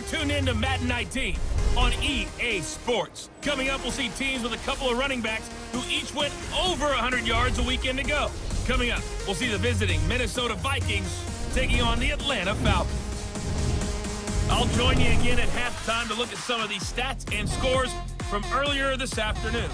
tuned in to Madden 19 on EA Sports. Coming up, we'll see teams with a couple of running backs who each went over 100 yards a weekend ago. Coming up, we'll see the visiting Minnesota Vikings taking on the Atlanta Falcons. I'll join you again at halftime to look at some of these stats and scores from earlier this afternoon.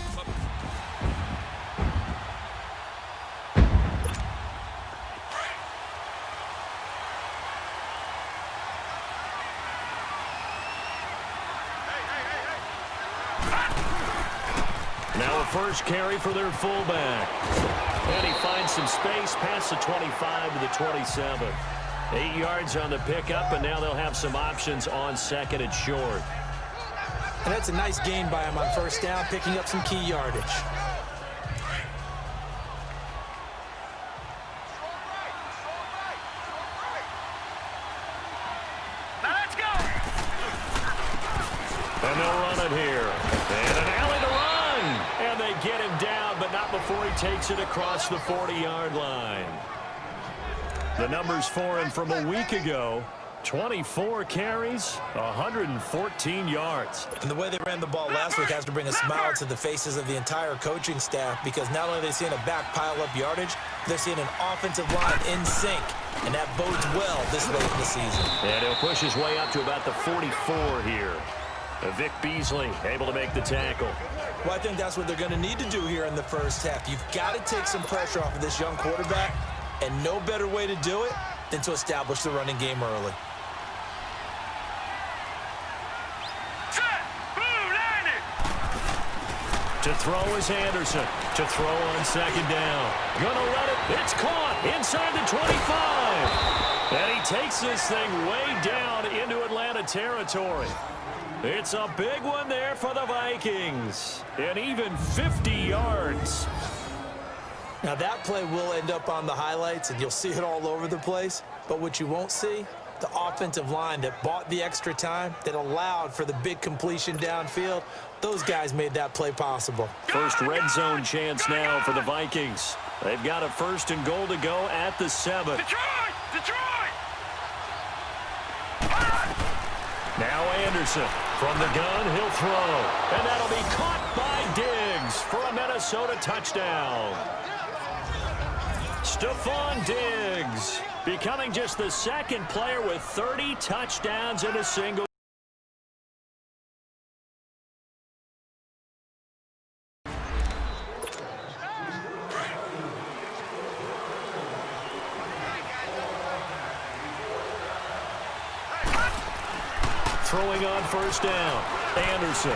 Now a first carry for their fullback. And he finds some space past the 25 to the 27. 8 yards on the pickup, and now they'll have some options on second and short. And that's a nice gain by him on first down, picking up some key yardage. Now let's go! And they'll run it here. And an alley to run. And they get him down, but not before he takes it across the 40-yard line. The numbers for him from a week ago: 24 carries, 114 yards. And the way they ran the ball last week has to bring a smile to the faces of the entire coaching staff, because not only are they seeing a back pile up yardage, they're seeing an offensive line in sync, and that bodes well this late in the season. And he'll push his way up to about the 44 here. Vic Beasley able to make the tackle. Well, I think that's what they're going to need to do here in the first half. You've got to take some pressure off of this young quarterback, and no better way to do it than to establish the running game early. To throw is Anderson. To throw on second down. Gonna let it. It's caught inside the 25. And he takes this thing way down into Atlanta territory. It's a big one there for the Vikings. And even 50 yards. Now that play will end up on the highlights, and you'll see it all over the place. But what you won't see, the offensive line that bought the extra time, that allowed for the big completion downfield, those guys made that play possible. First red zone chance now for the Vikings. They've got a first and goal to go at the 7. Detroit! Detroit! Now Anderson from the gun, he'll throw. And that'll be caught by Diggs for a Minnesota touchdown. Stephon Diggs becoming just the second player with 30 touchdowns in a single. Throwing on first down. Anderson.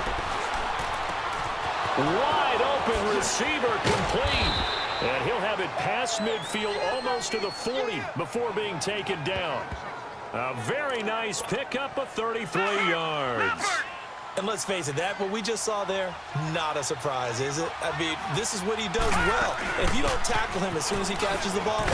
Wide open receiver, complete. And he'll have it past midfield almost to the 40 before being taken down. A very nice pickup of 33 yards. And let's face it, that what we just saw there, not a surprise, is it? I mean, this is what he does well. If you don't tackle him as soon as he catches the ball,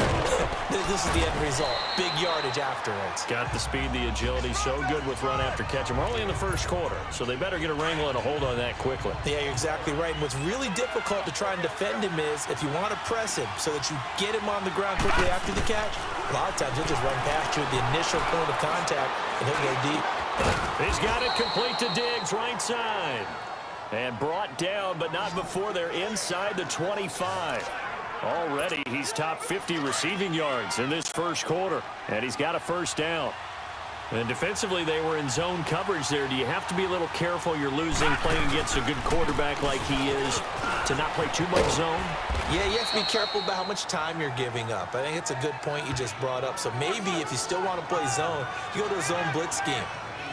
this is the end result. Big yardage afterwards. Got the speed, the agility, so good with run after catch. And we're only in the first quarter, so they better get a wrangle and a hold on that quickly. Yeah, you're exactly right. And what's really difficult to try and defend him is if you want to press him so that you get him on the ground quickly after the catch, a lot of times he'll just run past you at the initial point of contact, and he'll go deep. He's got it complete to Diggs, right side. And brought down, but not before they're inside the 25. Already, he's top 50 receiving yards in this first quarter. And he's got a first down. And defensively, they were in zone coverage there. Do you have to be a little careful? You're losing playing against a good quarterback like he is to not play too much zone? Yeah, you have to be careful about how much time you're giving up. I think it's a good point you just brought up. So maybe if you still want to play zone, you go to a zone blitz scheme.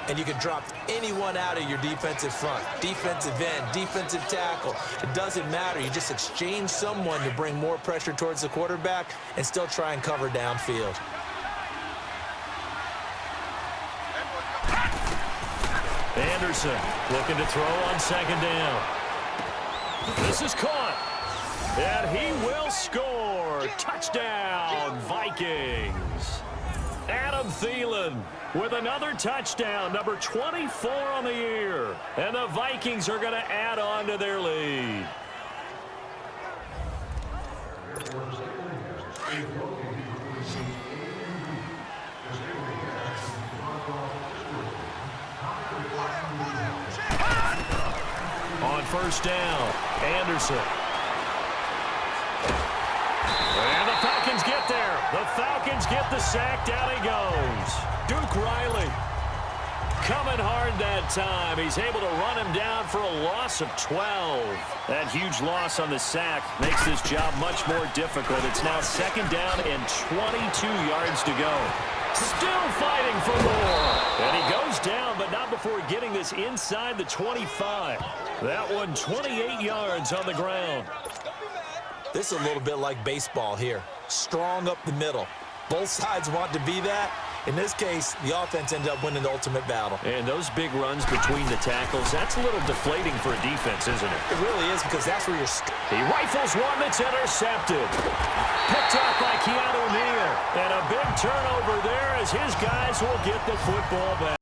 And you can drop anyone out of your defensive front, defensive end, defensive tackle. It doesn't matter. You just exchange someone to bring more pressure towards the quarterback and still try and cover downfield. Anderson looking to throw on second down. This is caught. And he will score. Touchdown, Vikings. Adam Thielen with another touchdown, number 24 on the year. And the Vikings are going to add on to their lead. first down. Anderson. And the Falcons get there. The Falcons get the sack. Down he goes. Duke Riley coming hard that time. He's able to run him down for a loss of 12. That huge loss on the sack makes this job much more difficult. It's now second down and 22 yards to go. Still fighting for more. And he goes down, but not before getting this inside the 25. That one 28 yards on the ground. This is a little bit like baseball here. Strong up the middle. Both sides want to be that. In this case, the offense ended up winning the ultimate battle. And those big runs between the tackles, that's a little deflating for a defense, isn't it? It really is, because that's where you're... He rifles one that's intercepted. Picked up by Keanu Neal. And a big turnover there as his guys will get the football back.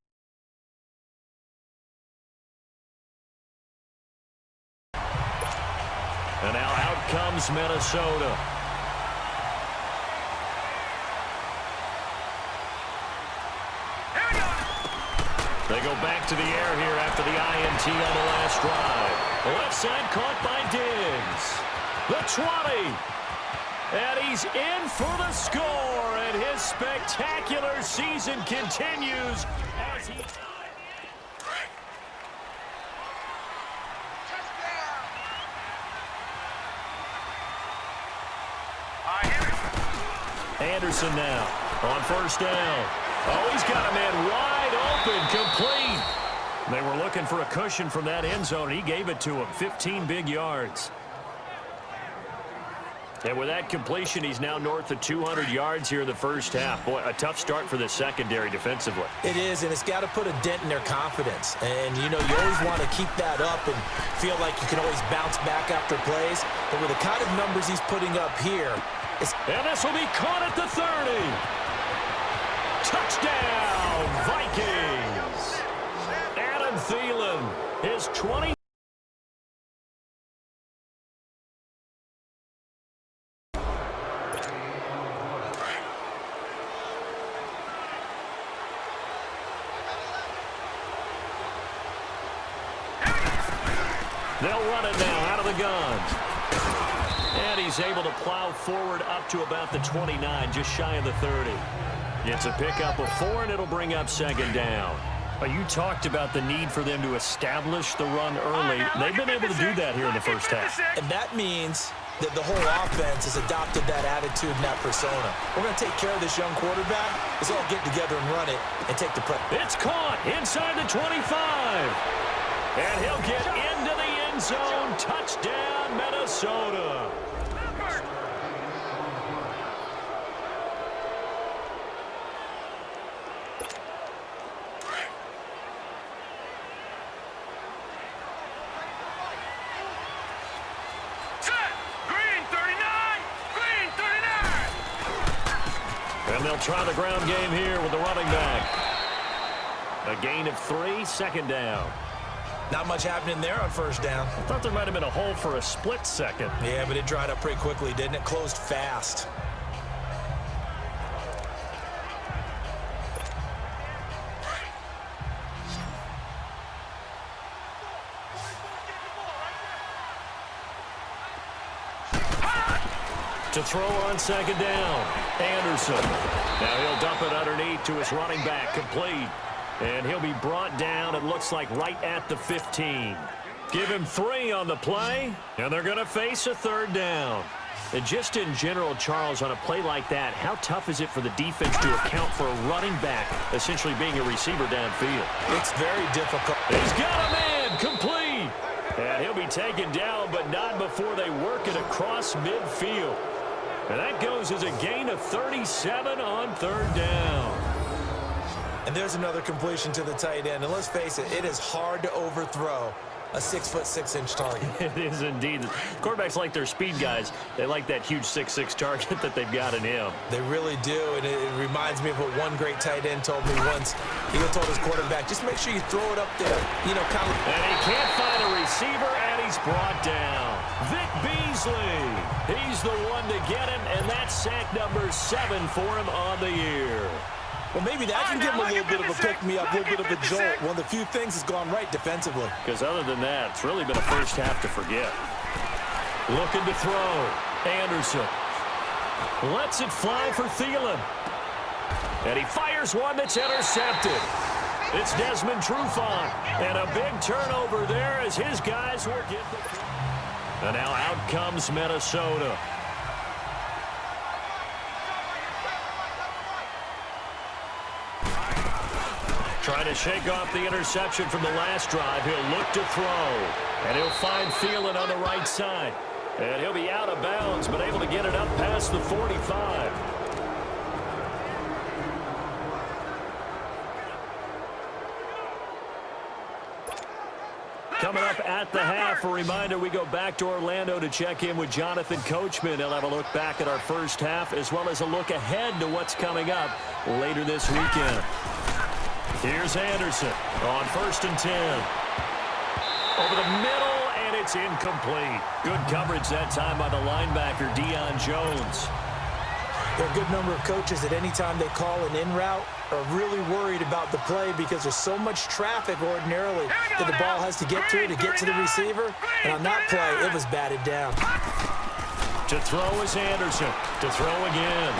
And now out comes Minnesota. They go back to the air here after the INT on the last drive. The left side caught by Diggs. The 20. And he's in for the score. And his spectacular season continues as he... Anderson now on first down. Oh, he's got a man wide open, complete. They were looking for a cushion from that end zone. He gave it to him, 15 big yards. And with that completion, he's now north of 200 yards here in the first half. Boy, a tough start for the secondary defensively. It is, and it's got to put a dent in their confidence. And, you know, you always want to keep that up and feel like you can always bounce back after plays. But with the kind of numbers he's putting up here, and this will be caught at the 30. Touchdown, Vikings. Adam Thielen, his 20. They'll run it now out of the gun. And he's able to plow forward up to about the 29, just shy of the 30. It's a pickup of 4, and it'll bring up second down. You talked about the need for them to establish the run early. They've been able to do that here in the first half. And that means that the whole offense has adopted that attitude and that persona. We're going to take care of this young quarterback. Let's all get together and run it and take the prep. It's caught inside the 25. And he'll get into the end zone. Touchdown, Minnesota. And they'll try the ground game here with the running back. A gain of 3, second down. Not much happening there on first down. I thought there might have been a hole for a split second. Yeah, but it dried up pretty quickly, didn't it? Closed fast. To throw on second down, Anderson. Now he'll dump it underneath to his running back, complete. And he'll be brought down, it looks like, right at the 15. Give him 3 on the play, and they're going to face a third down. And just in general, Charles, on a play like that, how tough is it for the defense to account for a running back essentially being a receiver downfield? It's very difficult. He's got a man, complete. And he'll be taken down, but not before they work it across midfield. And that goes as a gain of 37 on third down. And there's another completion to the tight end. And let's face it, it is hard to overthrow a 6'6" target. It is indeed. Quarterbacks like their speed guys. They like that huge 6'6" target that they've got in him. They really do, and it reminds me of what one great tight end told me once. He told his quarterback, just make sure you throw it up there, you know, kind of. And he can't find a receiver, and he's brought down. Vic Beasley. He's the one to get him, and that's sack number 7 for him on the year. Well, maybe that can give him a little bit of a pick-me-up, a little bit of a jolt. One of the few things has gone right defensively. Because other than that, it's really been a first half to forget. Looking to throw. Anderson lets it fly for Thielen. And he fires one that's intercepted. It's Desmond Trufant. And a big turnover there as his guys will get the... And now out comes Minnesota. Trying to shake off the interception from the last drive. He'll look to throw. And he'll find Thielen on the right side. And he'll be out of bounds, but able to get it up past the 45. Coming up at the half, a reminder, we go back to Orlando to check in with Jonathan Coachman. He'll have a look back at our first half, as well as a look ahead to what's coming up later this weekend. Here's Anderson on 1st and 10. Over the middle, and it's incomplete. Good coverage that time by the linebacker, Deion Jones. There are a good number of coaches that any time they call an in route are really worried about the play because there's so much traffic ordinarily that the ball has to get to the receiver. And on that play, it was batted down. To throw is Anderson. To throw again.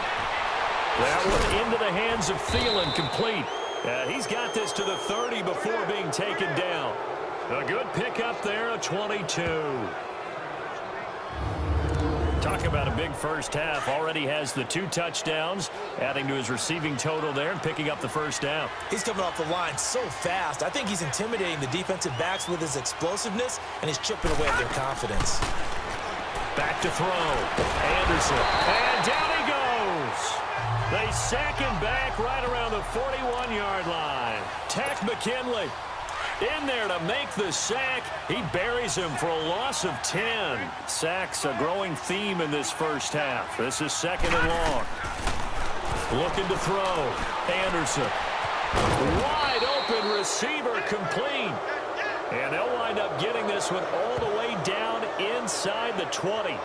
That one into the hands of Thielen, complete. He's got this to the 30 before being taken down. A good pickup there, a 22. Talk about a big first half. Already has the 2 touchdowns, adding to his receiving total there and picking up the first down. He's coming off the line so fast. I think he's intimidating the defensive backs with his explosiveness, and he's chipping away at their confidence. Back to throw. Anderson. And down he goes. They sack him back right around the 41-yard line. Takk McKinley in there to make the sack. He buries him for a loss of 10. Sacks a growing theme in this first half. This is 2nd and long. Looking to throw. Anderson. Wide open receiver, complete. And they'll wind up getting this one all the way down inside the 20.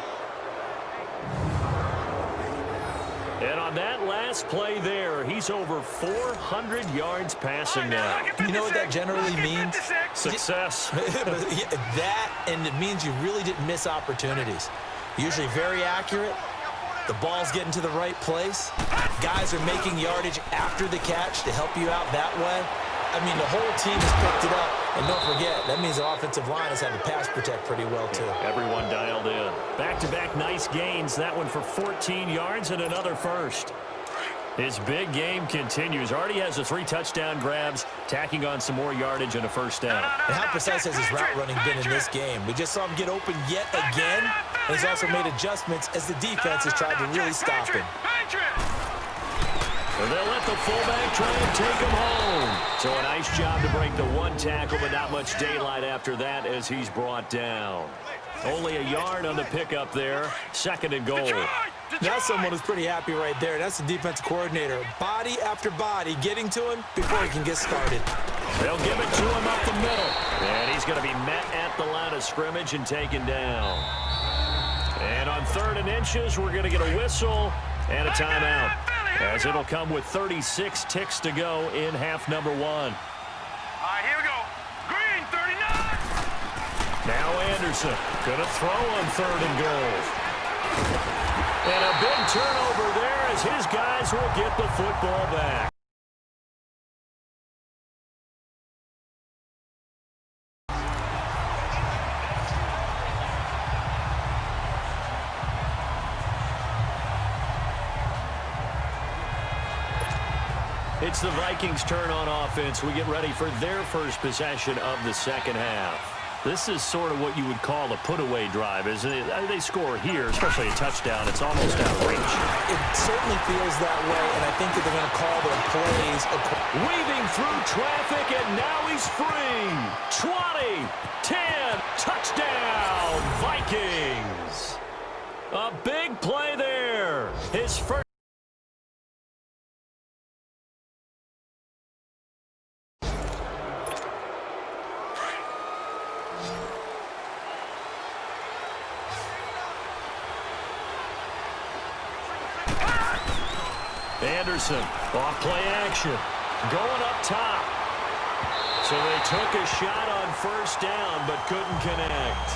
And on that last play there, he's over 400 yards passing now. You know what that generally means? Success. That, and it means you really didn't miss opportunities. Usually very accurate. The ball's getting to the right place. Guys are making yardage after the catch to help you out that way. I mean, the whole team has picked it up. And don't forget, that means the offensive line has had to pass protect pretty well, too. Everyone dialed in. Back-to-back nice gains. That one for 14 yards and another first. His big game continues. Already has the 3 touchdown grabs, tacking on some more yardage and a first down. And how precise has his route running been in this game? We just saw him get open yet again. And he's also made adjustments as the defense has tried to really stop him. They'll let the fullback try and take him home. So a nice job to break the 1 tackle, but not much daylight after that as he's brought down. Only a yard on the pickup there. 2nd and goal. That's someone who's pretty happy right there. That's the defensive coordinator. Body after body getting to him before he can get started. They'll give it to him up the middle. And he's going to be met at the line of scrimmage and taken down. And on 3rd and inches, we're going to get a whistle and a timeout, as it'll come with 36 ticks to go in half number 1. All right, here we go. Green, 39. Now Anderson going to throw on 3rd and goal. And a big turnover there as his guys will get the football back. It's the Vikings' turn on offense. We get ready for their first possession of the second half. This is sort of what you would call a put-away drive, isn't it? They score here, especially a touchdown. It's almost out of reach. It certainly feels that way, and I think that they're going to call their plays. Weaving through traffic, and now he's free. 20, 10, touchdown, Vikings. A big play there. His first. Anderson, off play action, going up top. So they took a shot on first down, but couldn't connect.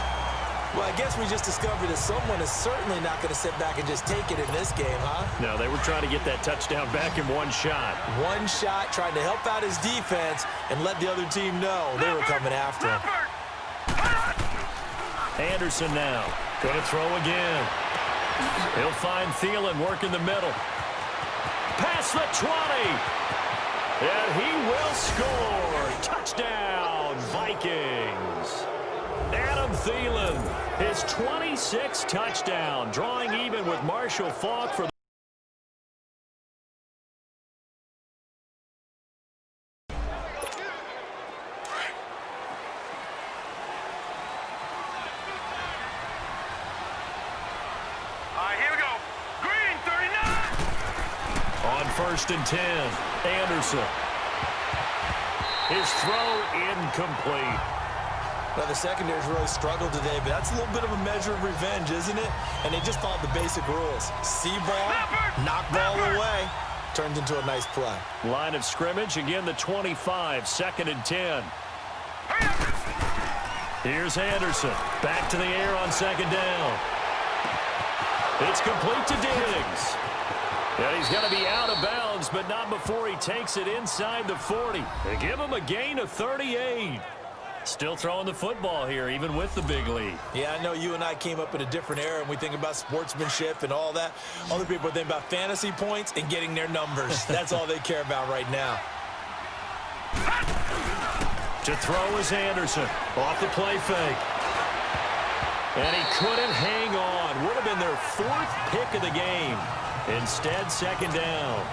Well, I guess we just discovered that someone is certainly not going to sit back and just take it in this game, huh? No, they were trying to get that touchdown back in one shot. One shot, trying to help out his defense and let the other team know they were coming after him. Anderson now, going to throw again. He'll find Thielen working the middle. Past the 20. And he will score. Touchdown, Vikings. Adam Thielen, his 26th touchdown, drawing even with Marshall Faulk for the Here we go. Green, 39. on 1st and 10. Anderson. His throw incomplete. Now, the secondary's really struggled today, but that's a little bit of a measure of revenge, isn't it? And they just followed the basic rules. See ball, knock ball away. Turned into a nice play. Line of scrimmage, again the 25, 2nd and 10. Here's Anderson. Back to the air on 2nd down. It's complete to Diggs. And he's going to be out of bounds, but not before he takes it inside the 40. They give him a gain of 38. Still throwing the football here, even with the big lead. Yeah, I know you and I came up in a different era, and we think about sportsmanship and all that. Other people think about fantasy points and getting their numbers. That's all they care about right now. To throw is Anderson. Off the play fake. And he couldn't hang on. Would have been their 4th pick of the game. Instead, 2nd down.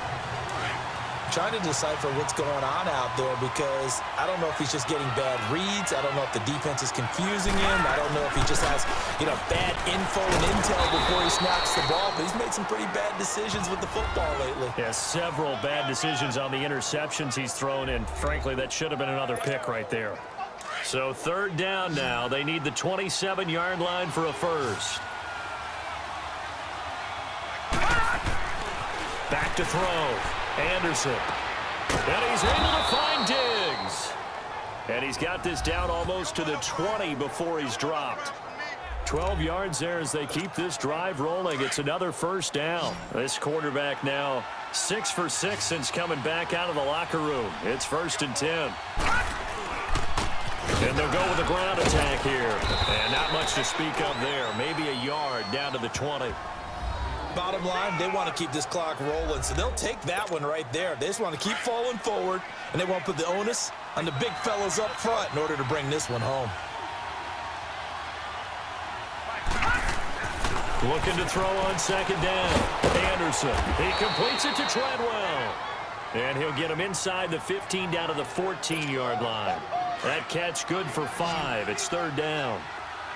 Trying to decipher what's going on out there because I don't know if he's just getting bad reads. I don't know if the defense is confusing him. I don't know if he just has, bad info and intel before he snaps the ball. But he's made some pretty bad decisions with the football lately. Yeah, several bad decisions on the interceptions he's thrown, and frankly, that should have been another pick right there. So 3rd down now. They need the 27-yard line for a first. Back to throw. Anderson. And he's able to find Diggs. And he's got this down almost to the 20 before he's dropped. 12 yards there as they keep this drive rolling. It's another first down. This quarterback now 6 for 6 since coming back out of the locker room. It's 1st and 10. And they'll go with a ground attack here. And not much to speak of there. Maybe a yard down to the 20. Bottom line, they want to keep this clock rolling, so they'll take that one right there. They just want to keep falling forward, and they want to put the onus on the big fellas up front in order to bring this one home. Looking to throw on 2nd down. Anderson. He completes it to Treadwell. And he'll get him inside the 15 down to the 14-yard line. That catch good for 5. It's 3rd down.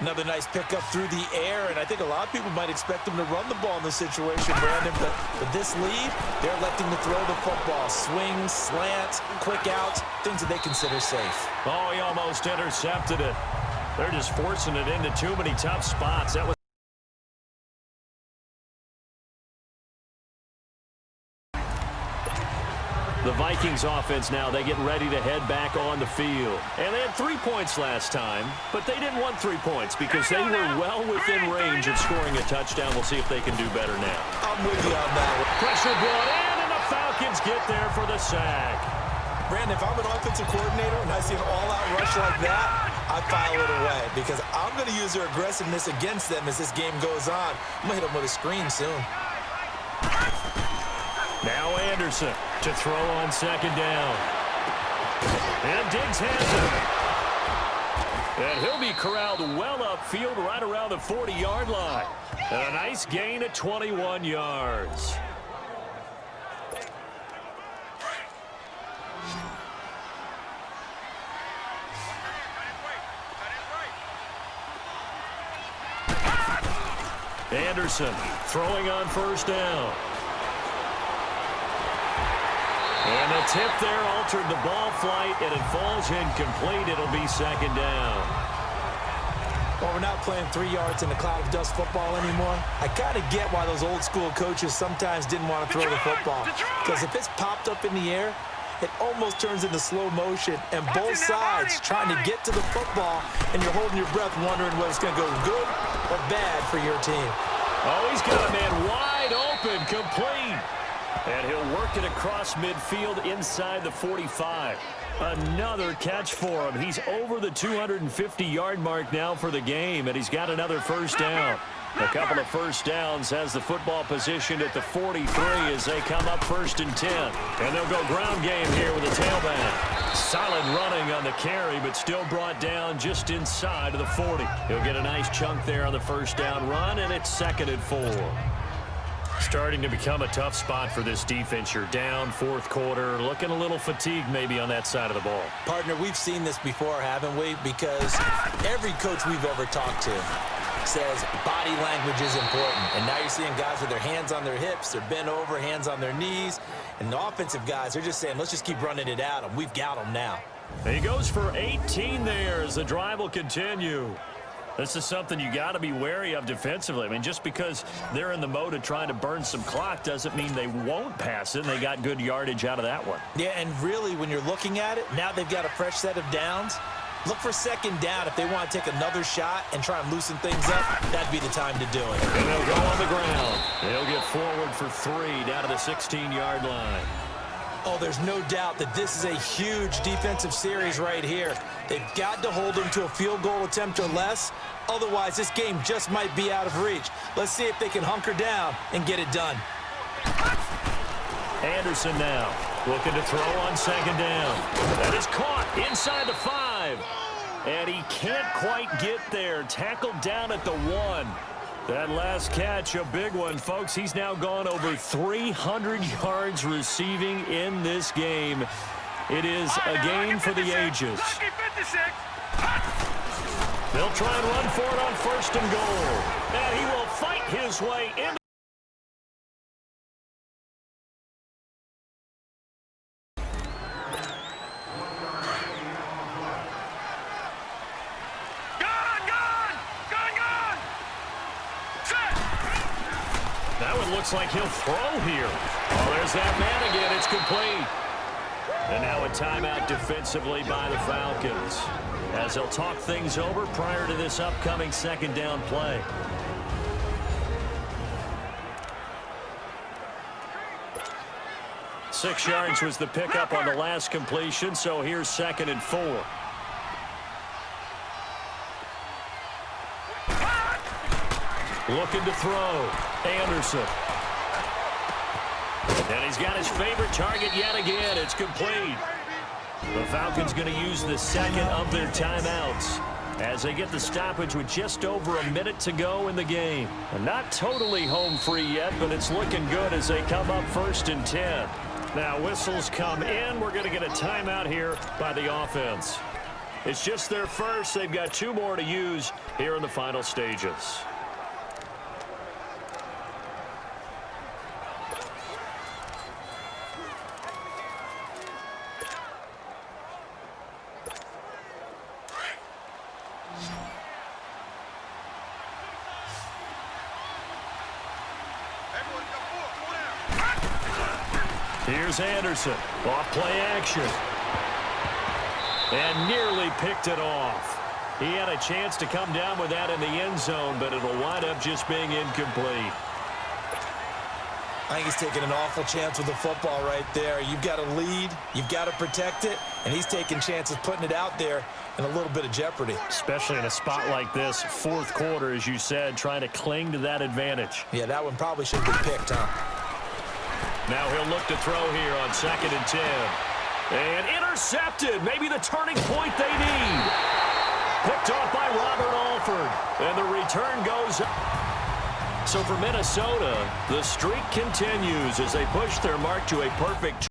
Another nice pickup through the air, and I think a lot of people might expect him to run the ball in this situation, Brandon, but with this lead, they're electing to throw the football. Swings, slants, quick outs, things that they consider safe. Oh, he almost intercepted it. They're just forcing it into too many tough spots. That was the Vikings offense now. They get ready to head back on the field. And they had 3 points last time, but they didn't want 3 points because they were well within range of scoring a touchdown. We'll see if they can do better now. I'm with you on that one. Pressure brought in, and the Falcons get there for the sack. Brandon, if I'm an offensive coordinator and I see an all-out rush like that, I file it away because I'm going to use their aggressiveness against them as this game goes on. I'm going to hit them with a screen soon. Now Anderson to throw on 2nd down. And Diggs has it. And he'll be corralled well upfield right around the 40-yard line. And a nice gain of 21 yards. Anderson throwing on 1st down. And the tip there altered the ball flight, and it falls incomplete. It'll be 2nd down. Well, we're not playing 3 yards in a cloud of dust football anymore. I kind of get why those old school coaches sometimes didn't want to throw the football. Because if it's popped up in the air, it almost turns into slow motion, and both sides trying to get to the football, and you're holding your breath wondering whether it's going to go good or bad for your team. Oh, he's got a man wide open, complete. And he'll work it across midfield inside the 45. Another catch for him. He's over the 250-yard mark now for the game, and he's got another first down. A couple of first downs has the football positioned at the 43 as they come up 1st and 10. And they'll go ground game here with a tailback. Solid running on the carry, but still brought down just inside of the 40. He'll get a nice chunk there on the first down run, and it's 2nd and 4. Starting to become a tough spot for this defense. You're down 4th quarter, looking a little fatigued maybe on that side of the ball. Partner, we've seen this before, haven't we? Because every coach we've ever talked to says body language is important. And now you're seeing guys with their hands on their hips, they're bent over, hands on their knees. And the offensive guys, they're just saying, let's just keep running it at them. We've got them now. He goes for 18 there as the drive will continue. This is something you got to be wary of defensively. I mean, just because they're in the mode of trying to burn some clock doesn't mean they won't pass it. And they got good yardage out of that one. Yeah, and really, when you're looking at it, now they've got a fresh set of downs. Look for 2nd down. If they want to take another shot and try and loosen things up, that'd be the time to do it. And they'll go on the ground. They'll get forward for 3 down to the 16-yard line. Oh, there's no doubt that this is a huge defensive series right here. They've got to hold them to a field goal attempt or less. Otherwise, this game just might be out of reach. Let's see if they can hunker down and get it done. Anderson now looking to throw on 2nd down. That is caught inside the 5. And he can't quite get there. Tackled down at the 1. That last catch, a big one, folks. He's now gone over 300 yards receiving in this game. It is a game for the ages. They'll try and run for it on 1st and goal. And he will fight his way into. That one looks like he'll throw here. Oh, there's that man again. It's complete. And now a timeout defensively by the Falcons, as they'll talk things over prior to this upcoming 2nd down play. Six yards was the pickup on the last completion, so here's 2nd and 4. Looking to throw. Anderson. And he's got his favorite target yet again. It's complete. The Falcons going to use the 2nd of their timeouts as they get the stoppage with just over a minute to go in the game. And not totally home free yet, but it's looking good as they come up 1st and 10. Now whistles come in. We're going to get a timeout here by the offense. It's just their first. They've got 2 more to use here in the final stages. Here's Anderson. Off play action. And nearly picked it off. He had a chance to come down with that in the end zone, but it'll wind up just being incomplete. I think he's taking an awful chance with the football right there. You've got to lead. You've got to protect it. And he's taking chances putting it out there in a little bit of jeopardy. Especially in a spot like this, 4th quarter, as you said, trying to cling to that advantage. Yeah, that one probably should have been picked, huh? Now he'll look to throw here on 2nd and 10. And intercepted. Maybe the turning point they need. Picked off by Robert Alford. And the return goes up. So for Minnesota, the streak continues as they push their mark to a perfect